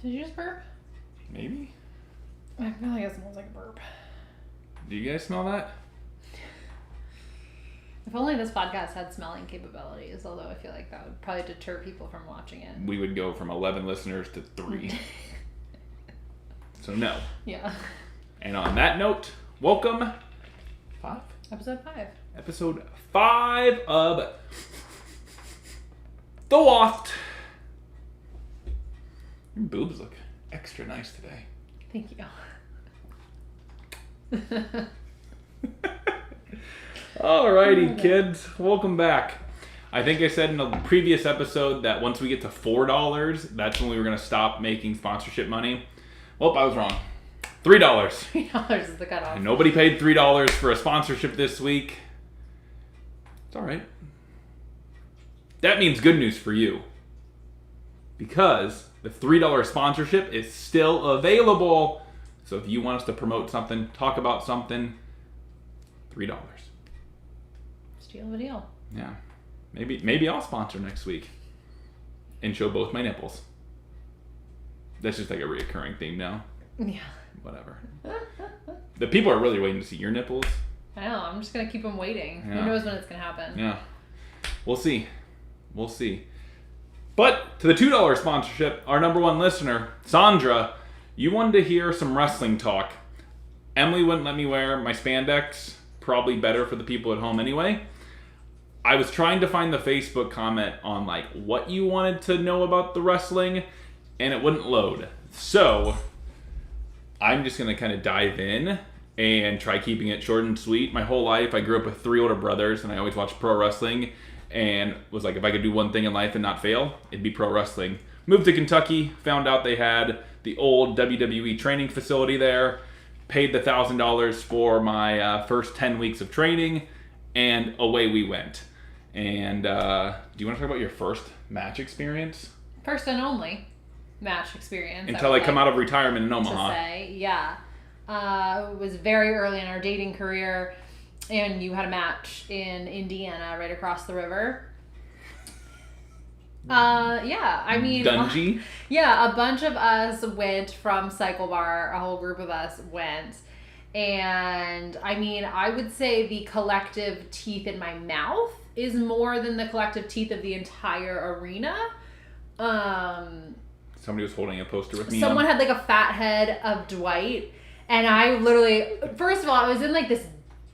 Did you just burp? Maybe. I feel like it smells like a burp. Do you guys smell that? If only this podcast had smelling capabilities, although I feel like that would probably deter people from watching it. We would go from 11 listeners to 3. So no. Yeah. And on that note, welcome. 5? Episode 5. Episode 5 of The Waft. Your boobs look extra nice today. Thank you. Alrighty, kids. Welcome back. I think I said in a previous episode that once we get to $4, that's when we were going to stop making sponsorship money. Well, I was wrong. $3. $3 is the cutoff. And nobody paid $3 for a sponsorship this week. It's alright. That means good news for you. Because the $3 sponsorship is still available. So if you want us to promote something, talk about something, $3. Steal of a deal. Yeah. Maybe I'll sponsor next week. And show both my nipples. That's just like a reoccurring theme now. Yeah. Whatever. The people are really waiting to see your nipples. I know. I'm just going to keep them waiting. Yeah. Who knows when it's going to happen. Yeah. We'll see. We'll see. But to the $2 sponsorship, our number one listener, Sandra, you wanted to hear some wrestling talk. Emily wouldn't let me wear my spandex. Probably better for the people at home anyway. I was trying to find the Facebook comment on like what you wanted to know about the wrestling, and it wouldn't load. So I'm just going to kind of dive in and try keeping it short and sweet. My whole life, I grew up with 3 older brothers, and I always watched pro wrestling, and was like, if I could do one thing in life and not fail, it'd be pro wrestling. Moved to Kentucky, found out they had the old WWE training facility there, paid the $1,000 for my first 10 weeks of training, and away we went. And do you want to talk about your first match experience? First and only match experience. Until I come out of retirement in Omaha. To say, yeah. It was very early in our dating career, and you had a match in Indiana right across the river. Yeah, I mean... Dungy? Yeah, a bunch of us went from Cycle Bar, a whole group of us went. And, I mean, I would say the collective teeth in my mouth is more than the collective teeth of the entire arena. Somebody was holding a poster with me. Someone had like a fat head of Dwight, and I literally, first of all, I was in like this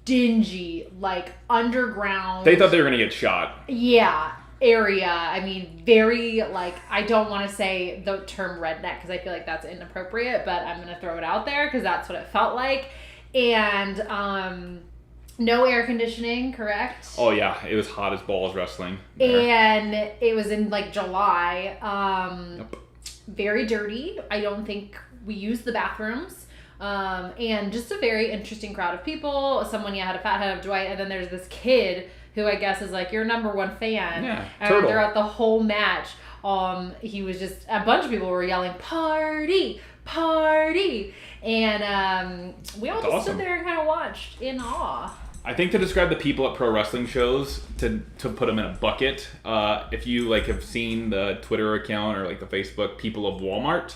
dingy, like underground. They thought they were gonna get shot. Yeah, area. I mean, very like, I don't want to say the term redneck because I feel like that's inappropriate, but I'm gonna throw it out there because that's what it felt like. And no air conditioning, correct? Oh yeah, it was hot as balls wrestling there. And it was in like July. Yep. Very dirty. I don't think we used the bathrooms. And just a very interesting crowd of people. Someone had a fat head of Dwight, and then there's this kid who I guess is like your number one fan. Yeah, and turtle. throughout the whole match, he was just, a bunch of people were yelling, "Party! Party!" And we all That's just awesome. stood there and kind of watched in awe. I think to describe the people at pro wrestling shows, to put them in a bucket, if you like have seen the Twitter account or like the Facebook People of Walmart,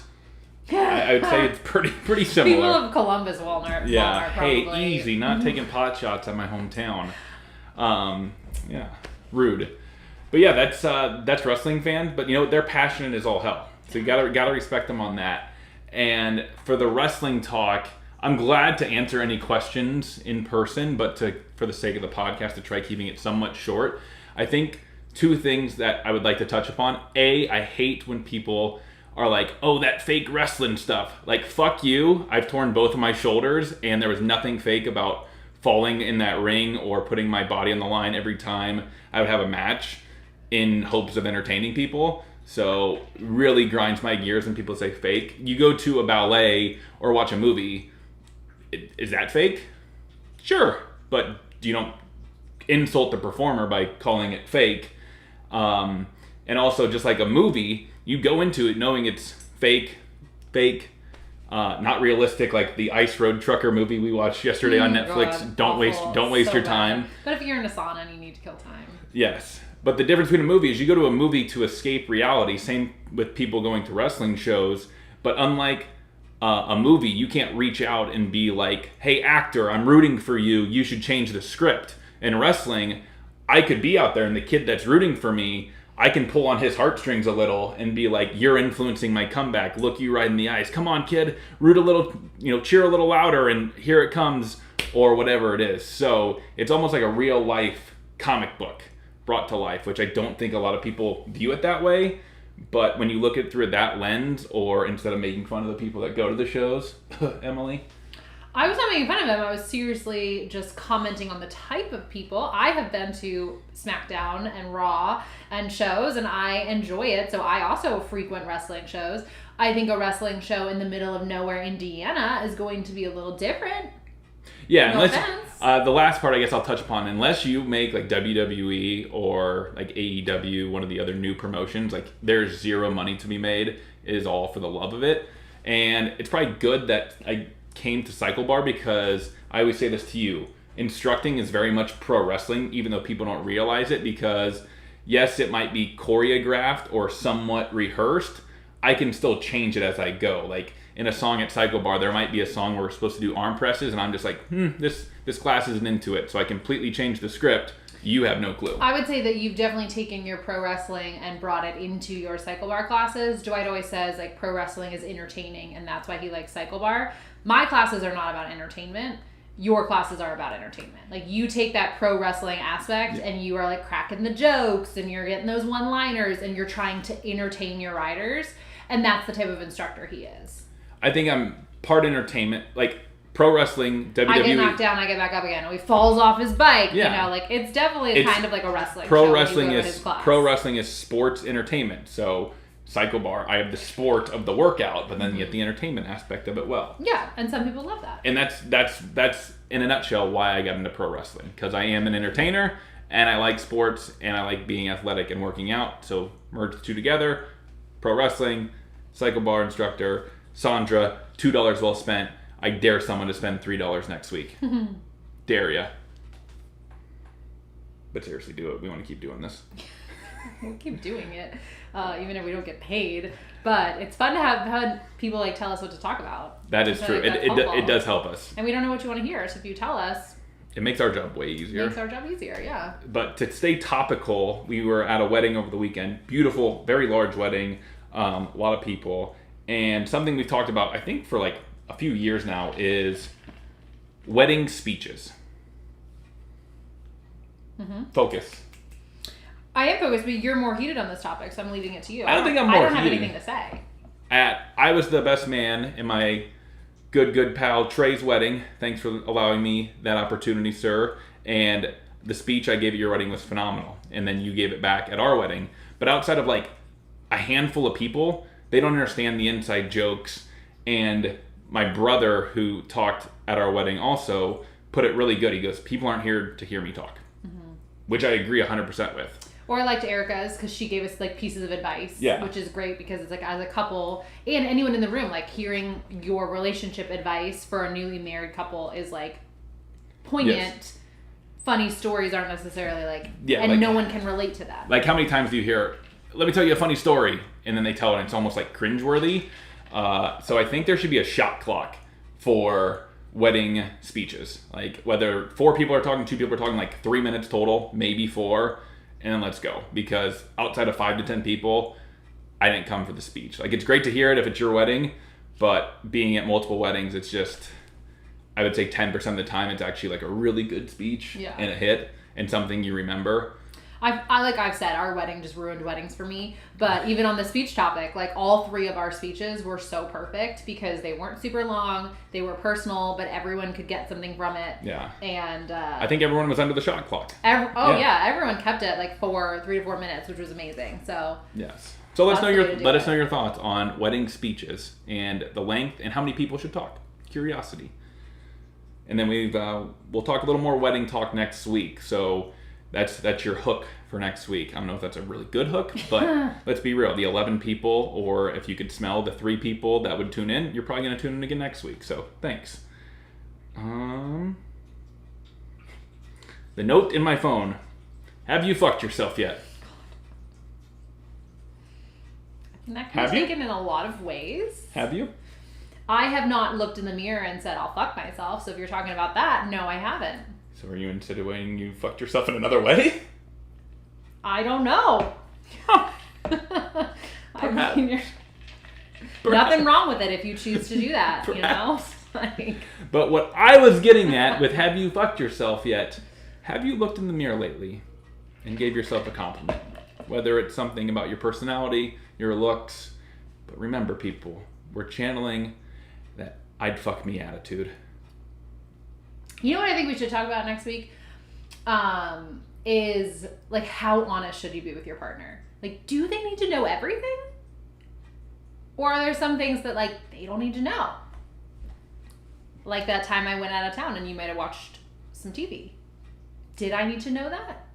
I would say it's pretty similar. People of Columbus, Walmart. Yeah. Walmart, probably. Hey, easy, not taking pot shots at my hometown. Yeah, rude. But yeah, that's wrestling fans. But you know, they're passionate as all hell. So you gotta respect them on that. And for the wrestling talk, I'm glad to answer any questions in person, but for the sake of the podcast, to try keeping it somewhat short. I think 2 things that I would like to touch upon. A, I hate when people are like, oh, that fake wrestling stuff. Like, fuck you. I've torn both of my shoulders, and there was nothing fake about falling in that ring or putting my body on the line every time I would have a match in hopes of entertaining people. So really grinds my gears when people say fake. You go to a ballet or watch a movie, is that fake? Sure, but you don't insult the performer by calling it fake. And also, just like a movie, you go into it knowing it's fake, not realistic, like the Ice Road Trucker movie we watched yesterday on Netflix. God, don't waste so your bad. time. But if you're in a sauna and you need to kill time. Yes. But the difference between a movie is you go to a movie to escape reality. Same with people going to wrestling shows. But unlike a movie, you can't reach out and be like, hey, actor, I'm rooting for you. You should change the script. In wrestling, I could be out there and the kid that's rooting for me, I can pull on his heartstrings a little and be like, you're influencing my comeback. Look you right in the eyes. Come on, kid. Root a little, cheer a little louder and here it comes, or whatever it is. So it's almost like a real life comic book brought to life, which I don't think a lot of people view it that way. But when you look at it through that lens, or instead of making fun of the people that go to the shows, Emily? I was not making fun of them. I was seriously just commenting on the type of people. I have been to SmackDown and Raw and shows, and I enjoy it. So I also frequent wrestling shows. I think a wrestling show in the middle of nowhere, Indiana, is going to be a little different. Yeah, no unless the last part I guess I'll touch upon, unless you make like WWE or like AEW, one of the other new promotions, like there's zero money to be made. It is all for the love of it. And it's probably good that I came to Cycle Bar, because I always say this to you, instructing is very much pro wrestling, even though people don't realize it, because yes, it might be choreographed or somewhat rehearsed. I can still change it as I go. Like in a song at Cycle Bar, there might be a song where we're supposed to do arm presses, and I'm just like, this class isn't into it. So I completely changed the script. You have no clue. I would say that you've definitely taken your pro wrestling and brought it into your Cycle Bar classes. Dwight always says like pro wrestling is entertaining, and that's why he likes Cycle Bar. My classes are not about entertainment. Your classes are about entertainment. Like you take that pro wrestling aspect and you are like cracking the jokes and you're getting those one-liners and you're trying to entertain your riders. And that's the type of instructor he is. I think I'm part entertainment, like pro wrestling, WWE. I get knocked down, I get back up again. Or he falls off his bike. Yeah. Like it's definitely kind of like a wrestling pro show wrestling is pro wrestling is sports entertainment. So Cycle Bar, I have the sport of the workout, but then you get the entertainment aspect of it well. Yeah, and some people love that. And that's in a nutshell why I got into pro wrestling, because I am an entertainer and I like sports and I like being athletic and working out. So merge the two together, pro wrestling, Cycle Bar instructor, Sandra, $2 well spent. I dare someone to spend $3 next week. Dare ya. But seriously, do it. We want to keep doing this. We'll keep doing it, even if we don't get paid. But it's fun to have people like tell us what to talk about. That is true. It does help us. And we don't know what you want to hear, so if you tell us, it makes our job way easier. Makes our job easier, yeah. But to stay topical, we were at a wedding over the weekend. Beautiful, very large wedding. A lot of people. And something we've talked about, I think, for like a few years now is wedding speeches. Mm-hmm. Focus. I am focused, but you're more heated on this topic, so I'm leaving it to you. I don't think I'm more heated. I don't have anything to say. I was the best man in my good pal Trey's wedding. Thanks for allowing me that opportunity, sir. And the speech I gave at your wedding was phenomenal. And then you gave it back at our wedding. But outside of like a handful of people, they don't understand the inside jokes. And my brother, who talked at our wedding also, put it really good. He goes, people aren't here to hear me talk. Mm-hmm. Which I agree 100% with. Or I liked Erica's because she gave us like pieces of advice, yeah. Which is great because it's like as a couple and anyone in the room, like hearing your relationship advice for a newly married couple is like poignant. Yes. Funny stories aren't necessarily like, and like, no one can relate to that. Like how many times do you hear, let me tell you a funny story, and then they tell it and it's almost like cringeworthy. So I think there should be a shot clock for wedding speeches. Like whether 4 people are talking, 2 people are talking, like 3 minutes total, maybe 4. And then let's go. Because outside of 5 to 10 people, I didn't come for the speech. Like, it's great to hear it if it's your wedding, but being at multiple weddings, it's just, I would say 10% of the time, it's actually like a really good speech and a hit and something you remember. I've said, our wedding just ruined weddings for me. But even on the speech topic, like all 3 of our speeches were so perfect because they weren't super long, they were personal, but everyone could get something from it. Yeah. And I think everyone was under the shot clock. Everyone kept it like 3 to 4 minutes, which was amazing. So yes. So let us know your thoughts on wedding speeches and the length and how many people should talk. Curiosity. And then we'll talk a little more wedding talk next week. So that's your hook for next week. I don't know if that's a really good hook, but let's be real. The 11 people, or if you could smell the 3 people that would tune in, you're probably going to tune in again next week. So thanks. The note in my phone. Have you fucked yourself yet? And that can be taken in a lot of ways. Have you? I have not looked in the mirror and said, I'll fuck myself. So if you're talking about that, no, I haven't. So are you insinuating you fucked yourself in another way? I don't know. I mean, nothing wrong with it if you choose to do that, you know? But what I was getting at with have you fucked yourself yet, have you looked in the mirror lately and gave yourself a compliment? Whether it's something about your personality, your looks. But remember, people, we're channeling that I'd fuck me attitude. You know what I think we should talk about next week? Is like how honest should you be with your partner? Like, do they need to know everything? Or are there some things that like they don't need to know? Like that time I went out of town and you might have watched some TV. Did I need to know that?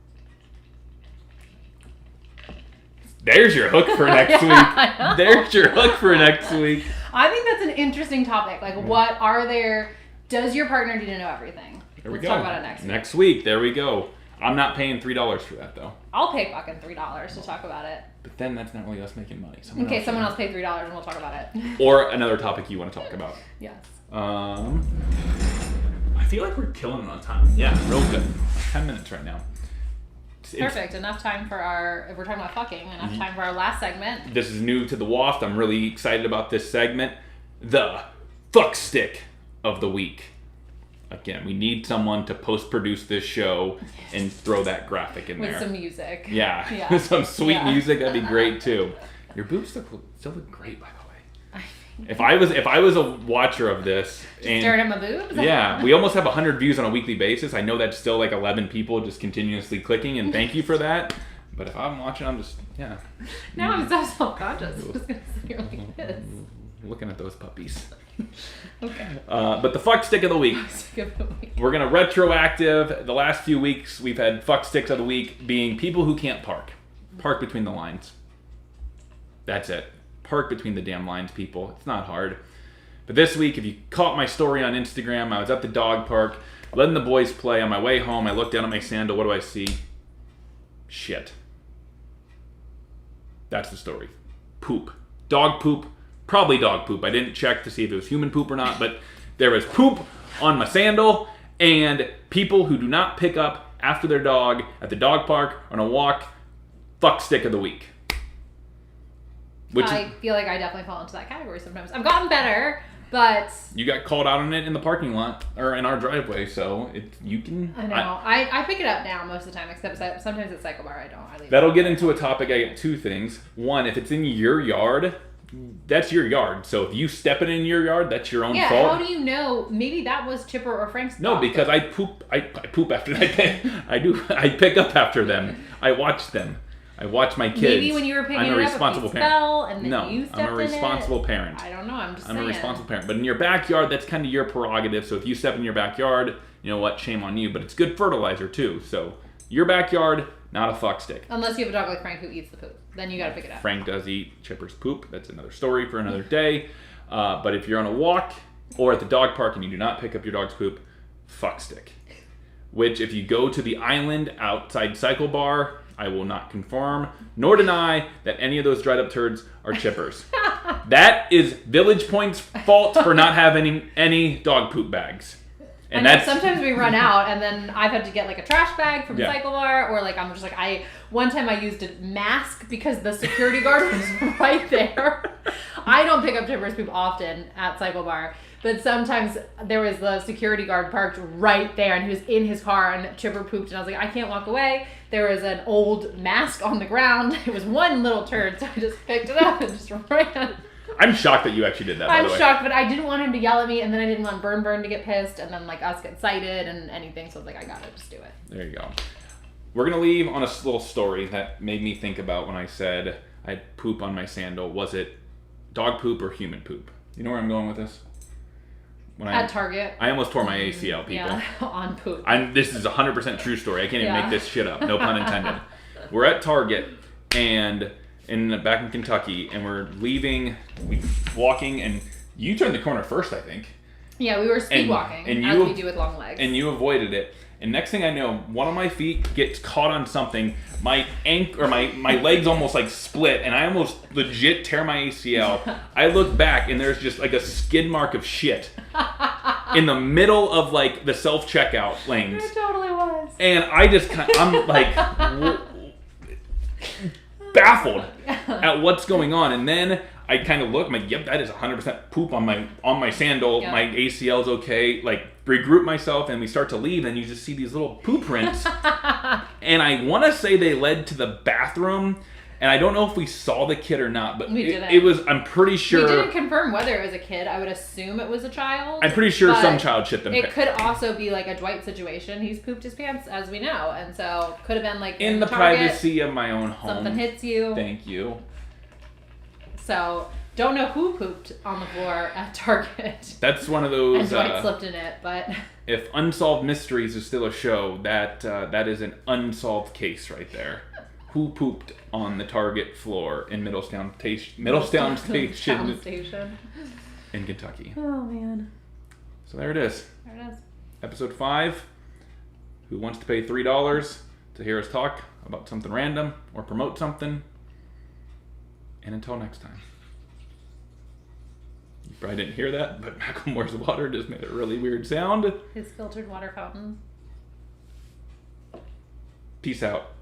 There's your hook for next week. There's your hook for next week. I think that's an interesting topic. Like, what are there? Does your partner need to know everything? Let's talk about it next week. Next week. There we go. I'm not paying $3 for that, though. I'll pay fucking $3 to talk about it. But then that's not really us making money. Someone else pay $3 and we'll talk about it. Or another topic you want to talk about. Yes. I feel like we're killing it on time. Yeah, real good. 10 minutes right now. Perfect. Enough time for if we're talking about fucking, enough time for our last segment. This is new to the Waft. I'm really excited about this segment. The fuck stick of the week. Again, we need someone to post-produce this show and throw that graphic in there. With some music. Yeah. With some sweet music, that'd be great too. Your boobs still look great, by the way. If I was a watcher of this and staring at my boobs? Yeah, we almost have 100 views on a weekly basis. I know that's still like 11 people just continuously clicking, and thank you for that. But if I'm watching, I'm just Now I'm so self-conscious. I'm just gonna sit here like this. Looking at those puppies. Okay. But the fuck stick of the week. We're gonna retroactive. The last few weeks we've had fuck sticks of the week being people who can't park. Park between the lines. That's it. Park between the damn lines, people. It's not hard. But this week, if you caught my story on Instagram, I was at the dog park, letting the boys play. On my way home, I looked down at my sandal. What do I see? Shit. That's the story. Poop. Dog poop. Probably dog poop. I didn't check to see if it was human poop or not, but there was poop on my sandal, and people who do not pick up after their dog at the dog park on a walk, fuck stick of the week. I feel like I definitely fall into that category sometimes. I've gotten better, but you got called out on it in the parking lot or in our driveway, so you can. I know. I pick it up now most of the time, except sometimes at Cycle Bar I don't. That'll get into a topic. I get two things. One, if it's in your yard, that's your yard. So if you step it in your yard, that's your own fault. Yeah. How do you know? Maybe that was Chipper or Frank's. No, because I poop after I pick up after them. I watch them. I watch my kids. Maybe when you were picking I'm a it responsible up, parent. fell, and then you stepped in it. I'm a responsible parent. I don't know. I'm a responsible parent. But in your backyard, that's kind of your prerogative. So if you step in your backyard, you know what? Shame on you. But it's good fertilizer too. So your backyard, not a fuck stick. Unless you have a dog like Frank who eats the poop, then you got to pick it up. Frank does eat Chipper's poop. That's another story for another day. But if you're on a walk or at the dog park and you do not pick up your dog's poop, fuck stick. Which, if you go to the island outside Cycle Bar, I will not confirm nor deny that any of those dried up turds are Chipper's. That is Village Point's fault for not having any dog poop bags. And that's sometimes we run out, and then I've had to get like a trash bag from Cycle Bar, or like I'm just like one time I used a mask because the security guard was right there. I don't pick up Chipper's poop often at Cycle Bar, but sometimes there was the security guard parked right there, and he was in his car, and Chipper pooped, and I was like, I can't walk away. There was an old mask on the ground. It was one little turd, so I just picked it up and just ran. I'm shocked that you actually did that, by the way. I'm shocked, but I didn't want him to yell at me, and then I didn't want Burn to get pissed, and then like us get cited and anything, so I was like, I gotta just do it. There you go. We're gonna leave on a little story that made me think about when I said I had poop on my sandal. Was it dog poop or human poop? You know where I'm going with this? At Target. I almost tore my ACL, people. Yeah, on poop. This is a 100% true story. I can't even make this shit up. No pun intended. We're at Target and back in Kentucky, and we're walking, and you turned the corner first, I think. Yeah, we were speed walking, as we do with long legs. And you avoided it. And next thing I know, one of my feet gets caught on something. My my legs almost like split, and I almost legit tear my ACL. I look back, and there's just like a skid mark of shit in the middle of like the self-checkout lanes. It totally was. And I just I'm like baffled at what's going on. And then I kind of look, I'm like, yep, that is 100% poop on my sandal. Yep. My ACL's okay. Like, regroup myself, and we start to leave, and you just see these little poop prints. And I want to say they led to the bathroom, and I don't know if we saw the kid or not, but it was, I'm pretty sure. We didn't confirm whether it was a kid. I would assume it was a child. I'm pretty sure some child shit them. It could also be like a Dwight situation. He's pooped his pants, as we know, and so could have been like in the privacy of my own home. Something hits you. Thank you. So, don't know who pooped on the floor at Target. That's one of those... And Dwight slipped in it, but... If Unsolved Mysteries is still a show, that is an unsolved case right there. Who pooped on the Target floor in Middletown Station in Kentucky? Oh, man. So there it is. There it is. Episode 5. Who wants to pay $3 to hear us talk about something random or promote something? And until next time. You probably didn't hear that, but Macklemore's water just made a really weird sound. His filtered water fountain. Peace out.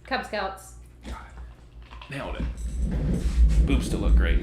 Cub Scouts. God, nailed it. Boobs still look great.